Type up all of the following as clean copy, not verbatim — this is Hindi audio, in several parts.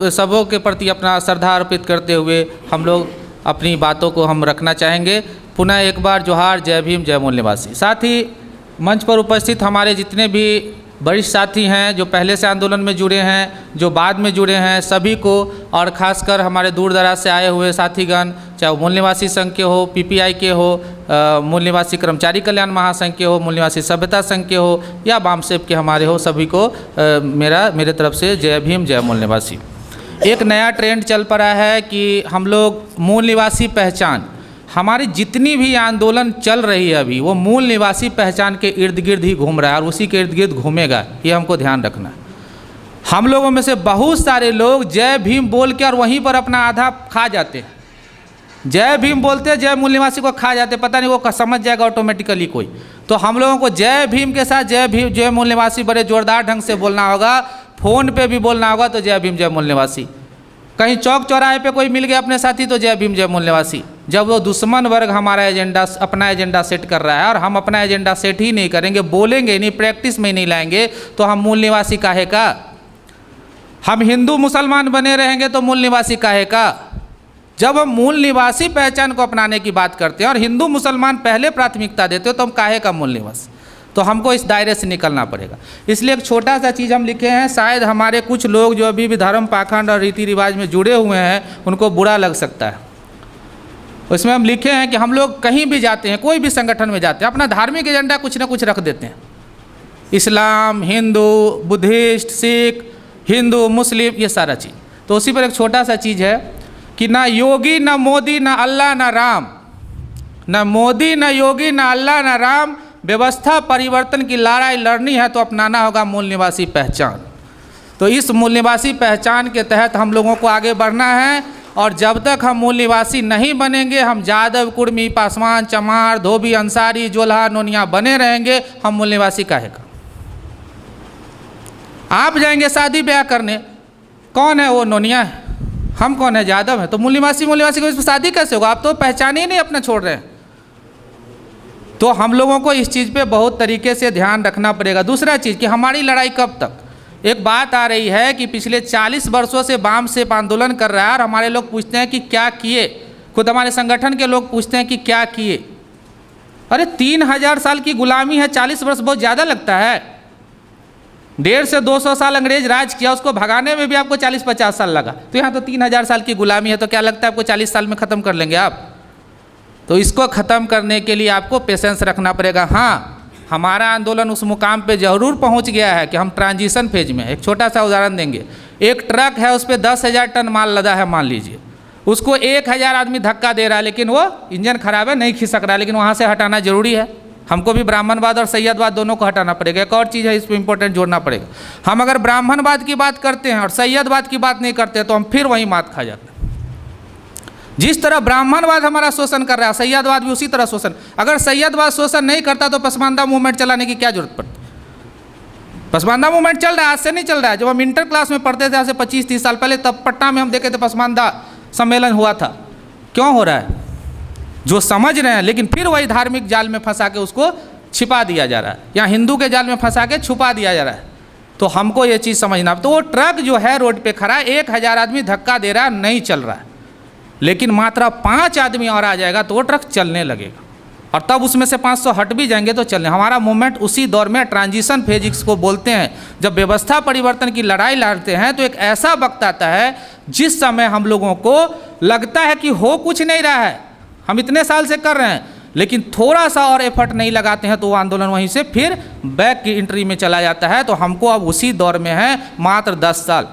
सबों के प्रति अपना श्रद्धा अर्पित करते हुए हम लोग अपनी बातों को हम रखना चाहेंगे। पुनः एक बार जोहार, जय भीम, जय मूल निवासी। साथ ही मंच पर उपस्थित हमारे जितने भी वरिष्ठ साथी हैं, जो पहले से आंदोलन में जुड़े हैं, जो बाद में जुड़े हैं, सभी को, और ख़ासकर हमारे दूर दराज से आए हुए साथीगण, चाहे मूल निवासी संघ के हो, पीपीआई के हो, मूल निवासी कर्मचारी कल्याण महासंघ के हो, मूल निवासी सभ्यता संघ के हो, या बामसेप के हमारे हो, सभी को मेरे तरफ से जय भीम, जय मूल निवासी। एक नया ट्रेंड चल पड़ा है कि हम लोग मूल निवासी पहचान, हमारी जितनी भी आंदोलन चल रही है अभी, वो मूल निवासी पहचान के इर्द गिर्द ही घूम रहा है और उसी के इर्द गिर्द घूमेगा, ये हमको ध्यान रखना है। हम लोगों में से बहुत सारे लोग जय भीम बोल के और वहीं पर अपना आधा खा जाते हैं। जय भीम बोलते जय मूल निवासी को खा जाते, पता नहीं वो समझ जाएगा ऑटोमेटिकली कोई। तो हम लोगों को जय भीम के साथ जय भीम, जय मूल निवासी बड़े जोरदार ढंग से बोलना होगा। फ़ोन पे भी बोलना होगा तो जय भीम, जय मूल निवासी। कहीं चौक चौराहे पे कोई मिल गया अपने साथी तो जय भीम, जय मूल निवासी। जब वो दुश्मन वर्ग हमारा एजेंडा, अपना एजेंडा सेट कर रहा है और हम अपना एजेंडा सेट ही नहीं करेंगे, बोलेंगे नहीं, प्रैक्टिस में ही नहीं लाएंगे, तो हम मूल निवासी काहे का? हम हिंदू मुसलमान बने रहेंगे तो मूल निवासी काहे का? जब हम मूल निवासी पहचान को अपनाने की बात करते हैं और हिंदू मुसलमान पहले प्राथमिकता देते हो तो हम काहे का मूल निवासी? तो हमको इस दायरे से निकलना पड़ेगा। इसलिए एक छोटा सा चीज़ हम लिखे हैं, शायद हमारे कुछ लोग जो अभी भी धर्म पाखंड और रीति रिवाज में जुड़े हुए हैं उनको बुरा लग सकता है। उसमें हम लिखे हैं कि हम लोग कहीं भी जाते हैं, कोई भी संगठन में जाते हैं, अपना धार्मिक एजेंडा कुछ ना कुछ रख देते हैं। इस्लाम, हिंदू, बुद्धिस्ट, सिख, हिंदू, मुस्लिम, ये सारा चीज़। तो उसी पर एक छोटा सा चीज़ है कि ना योगी, ना मोदी, ना अल्लाह, ना राम, ना मोदी, ना योगी, ना अल्लाह, ना राम, व्यवस्था परिवर्तन की लड़ाई लड़नी है तो अपनाना होगा मूल निवासी पहचान। तो इस मूल निवासी पहचान के तहत हम लोगों को आगे बढ़ना है और जब तक हम मूल निवासी नहीं बनेंगे, हम यादव, कुर्मी, पासवान, चमार, धोबी, अंसारी, जोल्हा, नोनिया बने रहेंगे, हम मूल निवासी काहे का? आप जाएंगे शादी ब्याह करने, कौन है वो? नोनिया है। हम कौन है? यादव है। तो मूल निवासी को शादी कैसे होगा? आप तो पहचान ही नहीं अपना छोड़ रहे हैं। तो हम लोगों को इस चीज़ पे बहुत तरीके से ध्यान रखना पड़ेगा। दूसरा चीज़ कि हमारी लड़ाई कब तक? एक बात आ रही है कि पिछले 40 वर्षों से बामसेप आंदोलन कर रहा है और हमारे लोग पूछते हैं कि क्या किए, खुद हमारे संगठन के लोग पूछते हैं कि क्या किए। अरे 3000 साल की गुलामी है, 40 वर्ष बहुत ज़्यादा लगता है? 150 से 200 साल अंग्रेज राज किया, उसको भगाने में भी आपको 40-50 साल लगा। तो यहाँ तो 3000 साल की गुलामी है, तो क्या लगता है आपको 40 साल में ख़त्म कर लेंगे आप? तो इसको ख़त्म करने के लिए आपको पेशेंस रखना पड़ेगा। हाँ, हमारा आंदोलन उस मुकाम पे ज़रूर पहुंच गया है कि हम ट्रांजिशन फेज में। एक छोटा सा उदाहरण देंगे, एक ट्रक है, उस पर 10,000 टन माल लदा है, मान लीजिए, उसको 1000 आदमी धक्का दे रहा है, लेकिन वो इंजन खराब है, नहीं खिसक रहा है, लेकिन वहाँ से हटाना जरूरी है। हमको भी ब्राह्मणवाद और सैयदवाद दोनों को हटाना पड़ेगा। एक और चीज़ है, इस पर इंपॉर्टेंट जोड़ना पड़ेगा। हम अगर ब्राह्मणवाद की बात करते हैं और सैयदवाद की बात नहीं करते तो हम फिर वहीं मात खा जाते हैं। जिस तरह ब्राह्मणवाद हमारा शोषण कर रहा है, सैयदवाद भी उसी तरह शोषण। अगर सैयदवाद शोषण नहीं करता तो पसमानदा मूवमेंट चलाने की क्या जरूरत पड़ती? पसमानदा मूवमेंट चल रहा है, आज से नहीं चल रहा है। जब हम इंटर क्लास में पढ़ते थे आज से 25-30 साल पहले, तब पटना में हम देखे थे पसमानदा सम्मेलन हुआ था। क्यों हो रहा है? जो समझ रहे हैं, लेकिन फिर वही धार्मिक जाल में फंसा के उसको छिपा दिया जा रहा है, या हिंदू के जाल में फंसा के छुपा दिया जा रहा है। तो हमको ये चीज़ समझना। तो वो ट्रक जो है रोड पे खड़ा है, 1000 आदमी धक्का दे रहा है, नहीं चल रहा है, लेकिन मात्र 5 आदमी और आ जाएगा तो वो ट्रक चलने लगेगा, और तब उसमें से 500 हट भी जाएंगे तो चलने। हमारा मूवमेंट उसी दौर में ट्रांजिशन फेज को बोलते हैं। जब व्यवस्था परिवर्तन की लड़ाई लड़ते हैं तो एक ऐसा वक्त आता है जिस समय हम लोगों को लगता है कि हो कुछ नहीं रहा है, हम इतने साल से कर रहे हैं, लेकिन थोड़ा सा और एफर्ट नहीं लगाते हैं तो वो आंदोलन वहीं से फिर बैक की एंट्री में चला जाता है। तो हमको अब उसी दौर में है, मात्र 10 साल।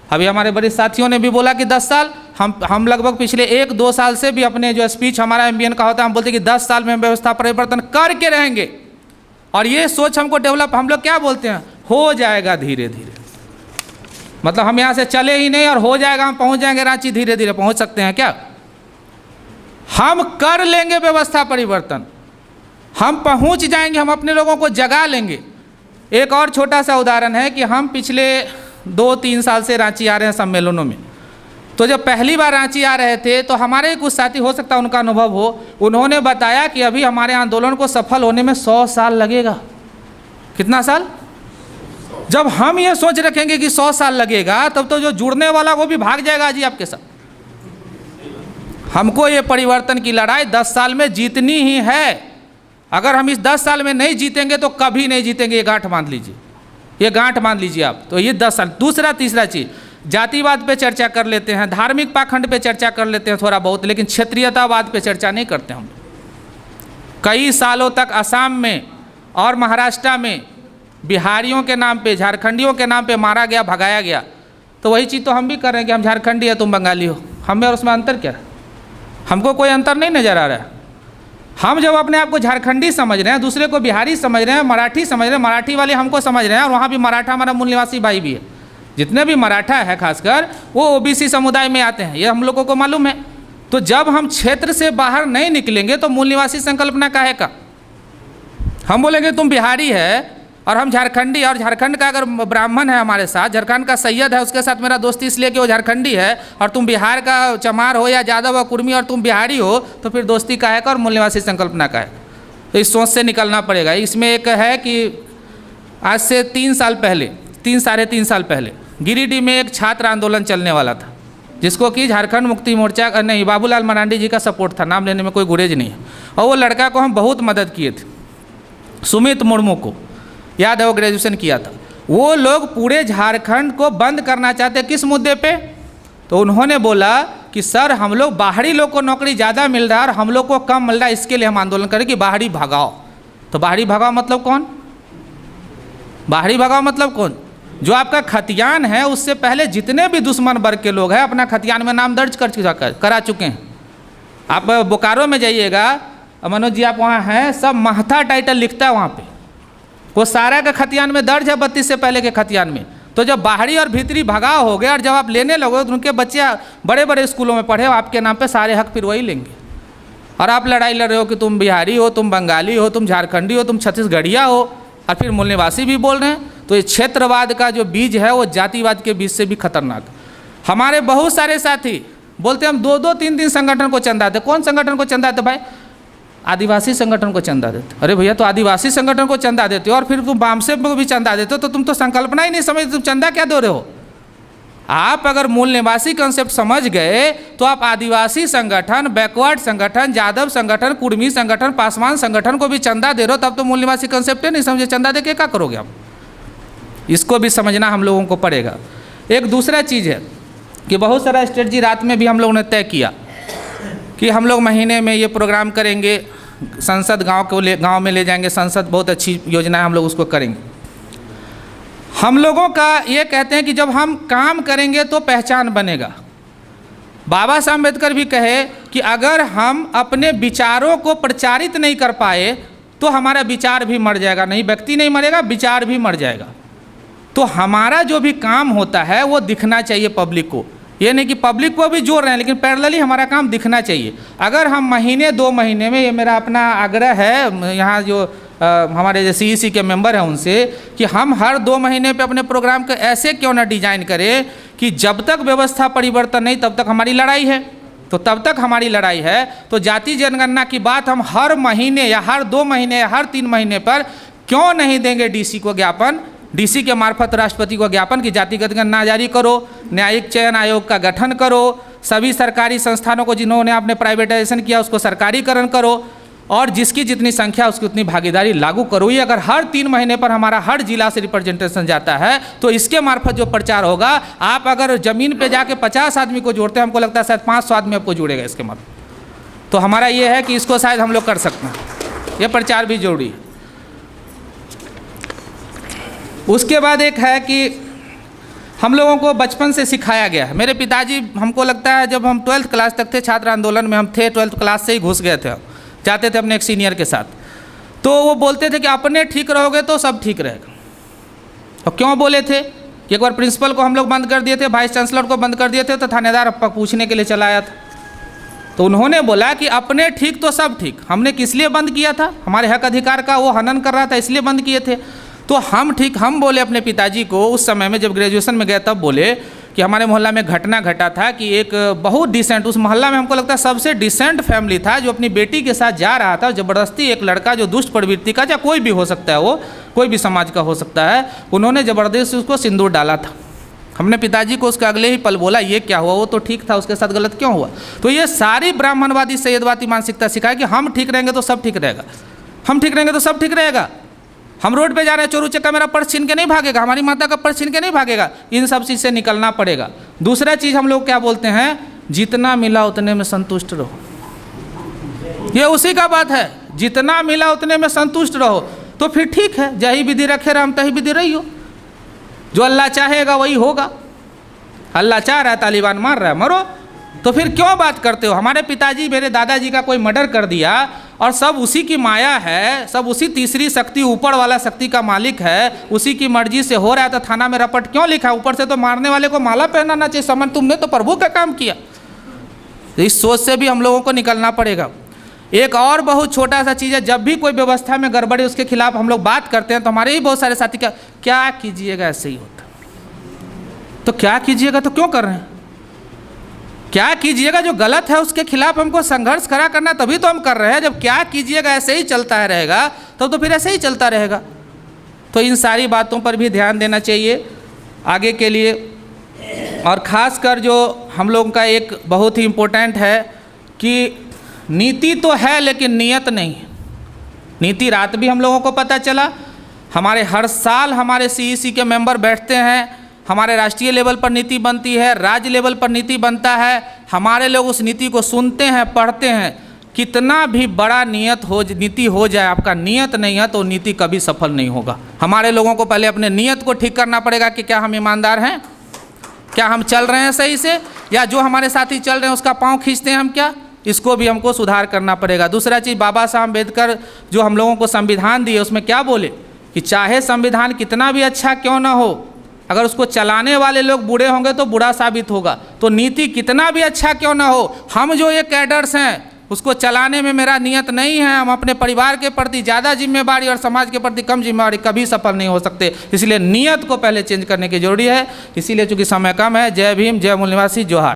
अभी हमारे बड़े साथियों ने भी बोला कि 10 साल, हम लगभग पिछले 1-2 साल से भी अपने जो स्पीच हमारा एमबीएन का होता है, हम बोलते हैं कि 10 साल में व्यवस्था परिवर्तन करके रहेंगे। और ये सोच हमको डेवलप, हम लोग क्या बोलते हैं, हो जाएगा धीरे धीरे। मतलब हम यहाँ से चले ही नहीं और हो जाएगा, हम पहुँच जाएंगे रांची। धीरे धीरे पहुँच सकते हैं क्या? हम कर लेंगे व्यवस्था परिवर्तन, हम पहुँच जाएंगे, हम अपने लोगों को जगा लेंगे। एक और छोटा सा उदाहरण है कि हम पिछले 2-3 साल से रांची आ रहे हैं सम्मेलनों में। तो जब पहली बार रांची आ रहे थे तो हमारे कुछ साथी, हो सकता है उनका अनुभव हो, उन्होंने बताया कि अभी हमारे आंदोलन को सफल होने में 100 साल लगेगा। कितना साल? जब हम ये सोच रखेंगे कि 100 साल लगेगा, तब तो जो जुड़ने वाला वो भी भाग जाएगा जी आपके साथ। हमको ये परिवर्तन की लड़ाई 10 साल में जीतनी ही है। अगर हम इस 10 साल में नहीं जीतेंगे तो कभी नहीं जीतेंगे, ये गांठ बांध लीजिए, ये गांठ बांध लीजिए आप। तो ये 10 साल। दूसरा तीसरा चीज़, जातिवाद पे चर्चा कर लेते हैं, धार्मिक पाखंड पे चर्चा कर लेते हैं थोड़ा बहुत, लेकिन क्षेत्रीयतावाद पे चर्चा नहीं करते हम। कई सालों तक असम में और महाराष्ट्र में बिहारियों के नाम पे, झारखंडियों के नाम पे मारा गया, भगाया गया। तो वही चीज़ तो हम भी कर रहे हैं कि हम झारखंडी है, तुम बंगाली हो। हमें और उसमें अंतर क्या है? हमको कोई अंतर नहीं नज़र आ रहा है। हम जब अपने आप को झारखंडी समझ रहे हैं, दूसरे को बिहारी समझ रहे हैं, मराठी समझ रहे हैं, मराठी वाले हमको समझ रहे हैं, और वहाँ भी मराठा हमारा मूल निवासी भाई भी है। जितने भी मराठा है खासकर वो ओबीसी समुदाय में आते हैं, ये हम लोगों को मालूम है। तो जब हम क्षेत्र से बाहर नहीं निकलेंगे तो मूल निवासी संकल्पना काहे का? हम बोलेंगे तुम बिहारी है और हम झारखंडी, और झारखंड का अगर ब्राह्मण है हमारे साथ, झारखंड का सैयद है, उसके साथ मेरा दोस्ती इसलिए कि वो झारखंडी है, और तुम बिहार का चमार हो या यादव हो कुर्मी और तुम बिहारी हो, तो फिर दोस्ती काहे का और मूल निवासी संकल्पना का है? तो इस सोच से निकलना पड़ेगा। इसमें एक है कि आज से 3 साल पहले, 3-3.5 साल पहले गिरिडीह में एक छात्र आंदोलन चलने वाला था, जिसको कि झारखंड मुक्ति मोर्चा नहीं, बाबूलाल मरांडी जी का सपोर्ट था। नाम लेने में कोई गुरेज नहीं है। और वो लड़का को हम बहुत मदद किए थे, सुमित मुर्मू को, याद है, वो ग्रेजुएशन किया था। वो लोग पूरे झारखंड को बंद करना चाहते, किस मुद्दे पे? तो उन्होंने बोला कि सर हम लोग बाहरी लोग को नौकरी ज़्यादा मिल रहा है और हम लोग को कम मिल रहा है, इसके लिए हम आंदोलन करें कि बाहरी भगाओ। तो बाहरी भगाओ मतलब कौन? बाहरी भगाओ मतलब कौन? जो आपका खतियान है उससे पहले जितने भी दुश्मन वर्ग के लोग हैं अपना खतियान में नाम दर्ज करा चुके हैं। आप बोकारो में जाइएगा, मनोज जी आप वहाँ हैं, सब महथा टाइटल लिखता है वहाँ पे, वो सारा का खतियान में दर्ज है 32 से पहले के खतियान में। तो जब बाहरी और भीतरी भगाव हो गया और जब आप लेने लगो तो उनके बच्चे बड़े बड़े स्कूलों में पढ़े, आपके नाम पे सारे हक फिर वही लेंगे। और आप लड़ाई लड़ रहे हो कि तुम बिहारी हो, तुम बंगाली हो, तुम झारखंडी हो, तुम छत्तीसगढ़िया हो, और फिर मूल निवासी भी बोल रहे हैं। तो ये क्षेत्रवाद का जो बीज है वो जातिवाद के बीज से भी खतरनाक। हमारे बहुत सारे साथी बोलते हम 2-2, 3-3 संगठन को चंदा देते। कौन संगठन को चंदा देते भाई? आदिवासी संगठन को चंदा देते। अरे भैया, तो आदिवासी संगठन को चंदा देते हो और फिर तुम बामसे को भी चंदा देते हो, तो तुम तो संकल्पना ही नहीं समझते, तुम चंदा क्या दे रहे हो? आप अगर मूल निवासी कंसेप्ट समझ गए तो आप आदिवासी संगठन, बैकवर्ड संगठन, यादव संगठन, कुर्मी संगठन, पासवान संगठन को भी चंदा दे रहे हो, तब तो मूल निवासी कंसेप्ट ही नहीं समझे। चंदा दे के क्या करोगे आप? इसको भी समझना हम लोगों को पड़ेगा। एक दूसरा चीज़ है कि बहुत सारा स्ट्रेटजी रात में भी हम लोगों ने तय किया कि हम लोग महीने में ये प्रोग्राम करेंगे, संसद गांव में ले जाएंगे, संसद बहुत अच्छी योजना है, हम लोग उसको करेंगे। हम लोगों का ये कहते हैं कि जब हम काम करेंगे तो पहचान बनेगा। बाबा साहब अम्बेडकर भी कहे कि अगर हम अपने विचारों को प्रचारित नहीं कर पाए तो हमारा विचार भी मर जाएगा। नहीं, व्यक्ति नहीं मरेगा, विचार भी मर जाएगा। तो हमारा जो भी काम होता है वो दिखना चाहिए पब्लिक को। ये नहीं कि पब्लिक को भी जोड़ रहे हैं, लेकिन पैरेलली हमारा काम दिखना चाहिए। अगर हम महीने 2 महीने में, ये मेरा अपना आग्रह है यहाँ जो हमारे जो CEC के मेंबर हैं उनसे, कि हम हर 2 महीने पे अपने प्रोग्राम को ऐसे क्यों ना डिजाइन करें कि जब तक व्यवस्था परिवर्तन नहीं तब तक हमारी लड़ाई है। तो तब तक हमारी लड़ाई है। तो जाति जनगणना की बात हम हर महीने या हर 2 महीने या हर 3 महीने पर क्यों नहीं देंगे DC को ज्ञापन, DC के मार्फत राष्ट्रपति को ज्ञापन कि जातिगत गणना जारी करो, न्यायिक चयन आयोग का गठन करो, सभी सरकारी संस्थानों को जिन्होंने आपने प्राइवेटाइजेशन किया उसको सरकारीकरण करो, और जिसकी जितनी संख्या उसकी उतनी भागीदारी लागू करो। ये अगर हर 3 महीने पर हमारा हर जिला से रिप्रेजेंटेशन जाता है तो इसके मार्फत जो प्रचार होगा, आप अगर ज़मीन पे जाके 50 आदमी को जोड़ते हैं, हमको लगता है शायद 500 आदमी आपको जुड़ेगा इसके मार्फत। तो हमारा ये है कि इसको शायद हम लोग कर सकते हैं, ये प्रचार भी जरूरी है। उसके बाद एक है कि हम लोगों को बचपन से सिखाया गया है। मेरे पिताजी, हमको लगता है जब हम 12th क्लास तक थे, छात्र आंदोलन में हम थे, 12th क्लास से ही घुस गए थे, जाते थे अपने एक सीनियर के साथ। तो वो बोलते थे कि अपने ठीक रहोगे तो सब ठीक रहेगा। और क्यों बोले थे? कि एक बार प्रिंसिपल को हम लोग बंद कर दिए थे, वाइस चांसलर को बंद कर दिए थे, तो थानेदार पूछने के लिए चला आया था। तो उन्होंने बोला कि अपने ठीक तो सब ठीक। हमने किस लिए बंद किया था? हमारे हक अधिकार का वो हनन कर रहा था, इसलिए बंद किए थे। तो हम ठीक, हम बोले अपने पिताजी को उस समय में जब ग्रेजुएशन में गए तब बोले कि हमारे मोहल्ला में घटना घटा था कि एक बहुत डिसेंट, उस मोहल्ला में हमको लगता है सबसे डिसेंट फैमिली था, जो अपनी बेटी के साथ जा रहा था, ज़बरदस्ती एक लड़का जो दुष्ट प्रवृत्ति का, या कोई भी हो सकता है वो, कोई भी समाज का हो सकता है, उन्होंने ज़बरदस्ती उसको सिंदूर डाला था। हमने पिताजी को उसके अगले ही पल बोला ये क्या हुआ, वो तो ठीक था, उसके साथ गलत क्यों हुआ। तो ये सारी ब्राह्मणवादी सैयदवादी मानसिकता सिखाए कि हम ठीक रहेंगे तो सब ठीक रहेगा, हम ठीक रहेंगे तो सब ठीक रहेगा। हम रोड पे जा रहे हैं, चोर उचक्का मेरा पर्स छीन के नहीं भागेगा, हमारी माता का पर्स छीन के नहीं भागेगा। इन सब चीज़ से निकलना पड़ेगा। दूसरा चीज़ हम लोग क्या बोलते हैं, जितना मिला उतने में संतुष्ट रहो। ये उसी का बात है, जितना मिला उतने में संतुष्ट रहो, तो फिर ठीक है, जही विधि रखे राम तही विधि रही हो। जो अल्लाह चाहेगा वही होगा। अल्लाह चाह रहा है, तालिबान मार रहा है, मरो। तो फिर क्यों बात करते हो। हमारे पिताजी, मेरे दादाजी का कोई मर्डर कर दिया और सब उसी की माया है, सब उसी तीसरी शक्ति, ऊपर वाला शक्ति का मालिक है, उसी की मर्जी से हो रहा है, तो थाना में रपट क्यों लिखा। ऊपर से तो मारने वाले को माला पहनाना चाहिए, समझ, तुमने तो प्रभु का काम किया। इस सोच से भी हम लोगों को निकलना पड़ेगा। एक और बहुत छोटा सा चीज़ है, जब भी कोई व्यवस्था में गड़बड़ी उसके खिलाफ हम लोग बात करते हैं तो हमारे ही बहुत सारे साथी क्या कीजिएगा, ऐसे ही होता। तो क्या कीजिएगा तो क्यों कर रहे हैं, क्या कीजिएगा जो गलत है उसके खिलाफ हमको संघर्ष खड़ा करना, तभी तो हम कर रहे हैं। जब क्या कीजिएगा ऐसे ही चलता है रहेगा तो फिर ऐसे ही चलता रहेगा। तो इन सारी बातों पर भी ध्यान देना चाहिए आगे के लिए। और ख़ासकर जो हम लोगों का एक बहुत ही इम्पोर्टेंट है कि नीति तो है लेकिन नियत नहीं। नीति रात भी हम लोगों को पता चला, हमारे हर साल हमारे CEC के मेंबर बैठते हैं, हमारे राष्ट्रीय लेवल पर नीति बनती है, राज्य लेवल पर नीति बनता है, हमारे लोग उस नीति को सुनते हैं, पढ़ते हैं। कितना भी बड़ा नीति हो जाए, आपका नियत नहीं है तो नीति कभी सफल नहीं होगा। हमारे लोगों को पहले अपने नियत को ठीक करना पड़ेगा कि क्या हम ईमानदार हैं, क्या हम चल रहे हैं सही से, या जो हमारे साथी चल रहे हैं उसका पाँव खींचते हैं हम क्या, इसको भी हमको सुधार करना पड़ेगा। दूसरा चीज़, बाबा साहब अम्बेडकर जो हम लोगों को संविधान दिए उसमें क्या बोले कि चाहे संविधान कितना भी अच्छा क्यों ना हो, अगर उसको चलाने वाले लोग बूढ़े होंगे तो बुरा साबित होगा। तो नीति कितना भी अच्छा क्यों ना हो, हम जो ये कैडर्स हैं उसको चलाने में मेरा नियत नहीं है, हम अपने परिवार के प्रति ज़्यादा जिम्मेवारी और समाज के प्रति कम जिम्मेवारी, कभी सफल नहीं हो सकते। इसलिए नियत को पहले चेंज करने की जरूरी है। इसीलिए चूँकि समय कम है, जय भीम, जय मूल निवासी, जोहार।